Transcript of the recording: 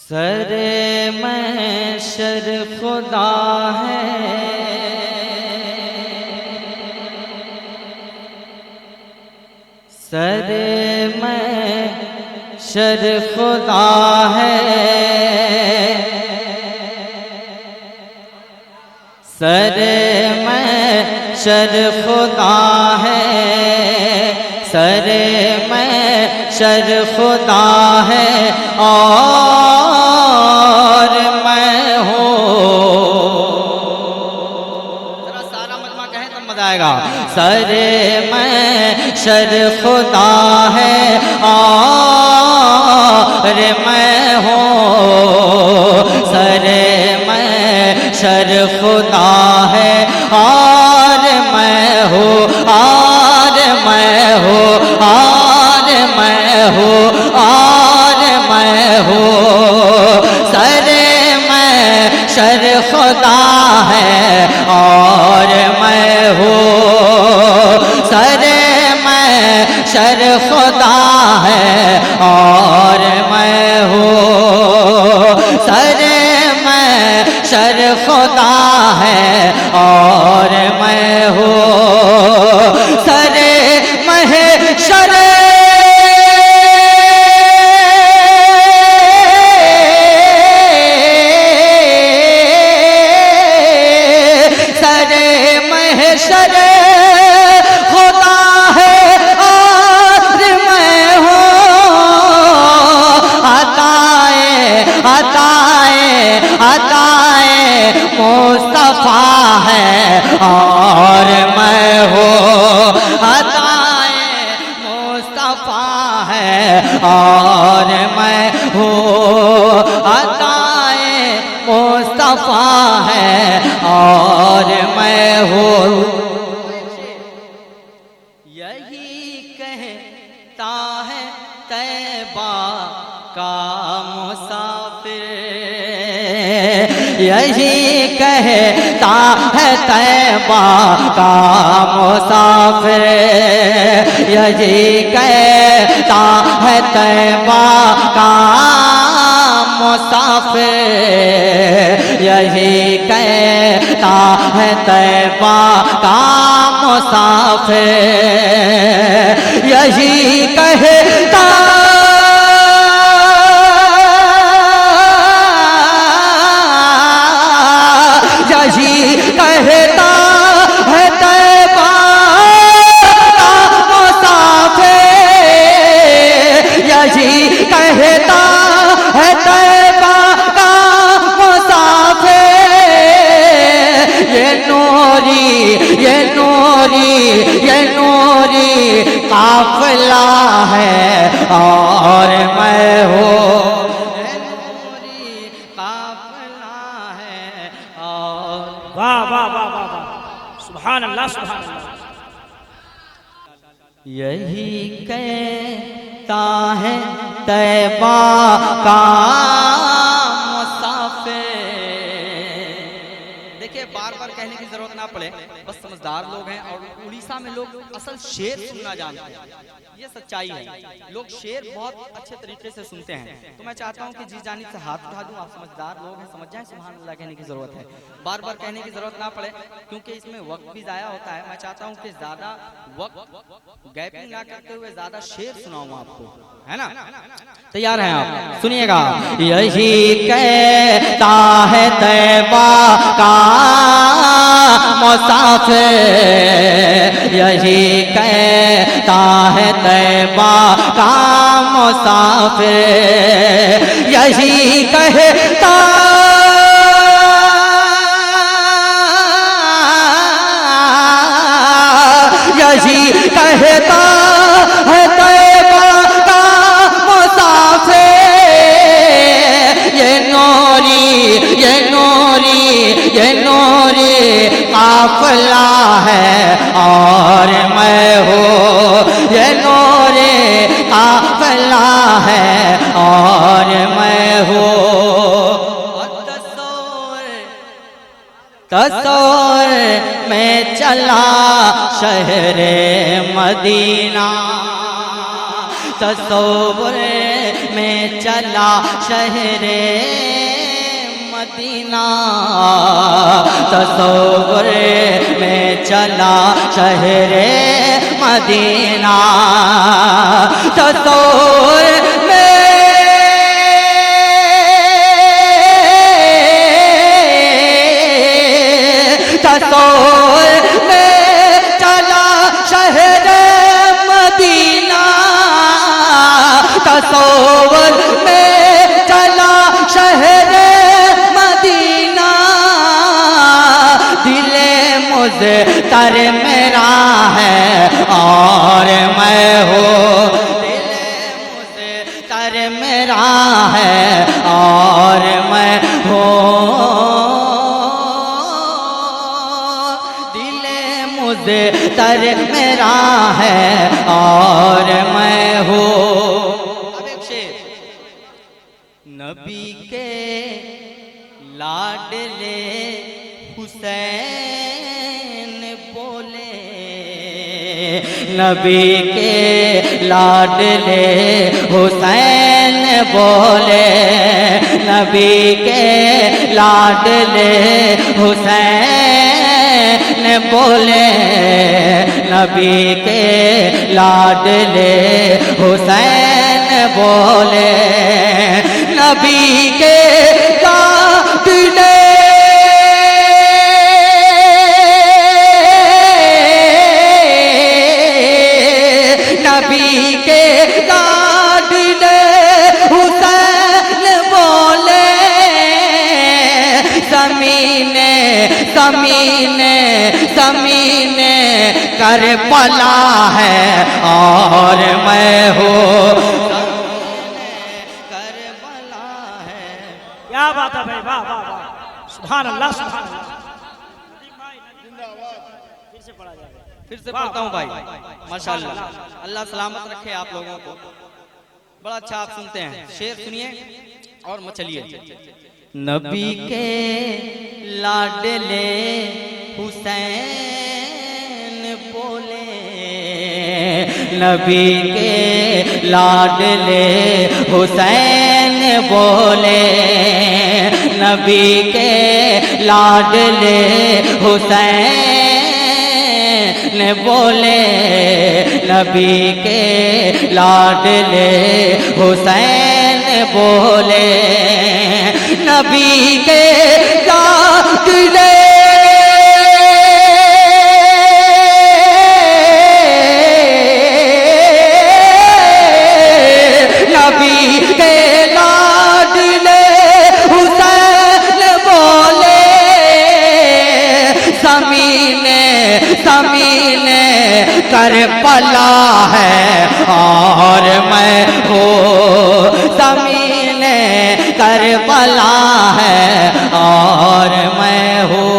सरे महशर खुदा है, सरे महशर खुदा है, सरे महशर खुदा है, सरे महशर खुदा है और मैं हूँ। जरा सारा मजमा कहें तब मजा आएगा। सरे महशर खुदा है और मैं हूँ, सरे महशर खुदा है और मैं हूँ, और मैं हूँ, और मैं हूँ, और मैं हूँ। सरे महशर खुदा है और मैं हूँ, सरे महशर खुदा है और मैं हूँ, सरे महशर खुदा है और मैं हूँ, सरे महशर महशर खुदा है और मैं हूँ, अताए अताए अताए मुस्तफा है और मैं हूँ, अताए मुस्तफा है और मैं हूँ, अताए मुस्तफा है और मैं हूँ। यही कहता है तैबा का मुसाफिर, यही कहता है तैबा का मुसाफिर, यही कहता है तैबा का मुसाफिर, यही कहता है तैबा का मुसाफिर, यही कहता यही कहता है तैबा का मुसाफिर, यही कहता है तैबा का मुसाफिर। ये नूरी ये नूरी ये नूरी काफिला है और मैं हूँ, ये नूरी काफिला है और वाह वाह वाह वाह वाह, सुभान अल्लाह सुभान अल्लाह। यही कहता है तैबा का मुसाफिर। देखिए बार बार कहने की जरूरत ना पड़े, बस समझदार लोग हैं और उड़ीसा में लोग असल शेर सुनना जानते हैं, ये सच्चाई है। लोग शेर बहुत अच्छे तरीके से सुनते हैं, तो मैं चाहता हूं कि जी जानी से हाथ उठा दूं। आप समझदार लोग हैं, समझ जाएं सुभान अल्लाह कहने की जरूरत है, बार बार कहने की जरूरत ना पड़े, क्योंकि इसमें वक्त भी जाया होता है। मैं चाहता हूं कि ज्यादा वक्त गैपिंग ना करते हुए ज्यादा शेर सुनाऊं आपको, है ना? तैयार हैं आप? सुनिएगा। यही कहता है तैबा का मुसाफिर, यही कहता है तैबा का मुसाफिर, यही कहता यही कहता है तैबा का मुसाफिर। ये नूरी ये नूरी ये नूरी काफिला है और मैं हूँ, ये नूरी काफिला है और मैं हूँ। तसौर में चला शहरे मदीना, तसौर में चला शहरे मदीना, तसव्वुर में चला शहरे मदीना, तसव्वुर में तसव्वुर में चला शहरे मदीना, तसव्वुर में चला शहरे मदीना, दिले मुज़्तर मेरा है और मैं हूँ, दिले मुज़्तर मेरा है और मैं हूँ, दिले मुज़्तर मेरा है और मैं हूँ। अब एक शेर, नबी के लाडले हुसैन बोले, नबी के लाडले हुसैन बोले, नबी के लाडले हुसैन बोले, नबी के लाडले हुसैन बोले, नबी के लाडले नबी के लाडले हुसैन बोले, ज़मीने ज़मीने ज़मीने करबला है और मैं हूँ, करबला है। क्या बात है भाई, वाह वाह वाह, सुभान अल्लाह सुभान अल्लाह। फिर से पढ़ा जाए, फिर से पढ़ता हूँ भाई, माशाअल्लाह, अल्लाह सलामत रखे आप लोगों को। बड़ा अच्छा आप सुनते हैं, शेर सुनिए और मचलिए। नबी के लाडले हुसैन बोले, नबी के लाडले हुसैन बोले, नबी के लाडले हुसैन बोले, नबी के लाडले हुसैन बोले, नबी के लाडले नबी के लाडले हुसैन बोले, ज़मीने ज़मीने करबला है और मैं हूँ, ज़मीने करबला है और मैं हूँ।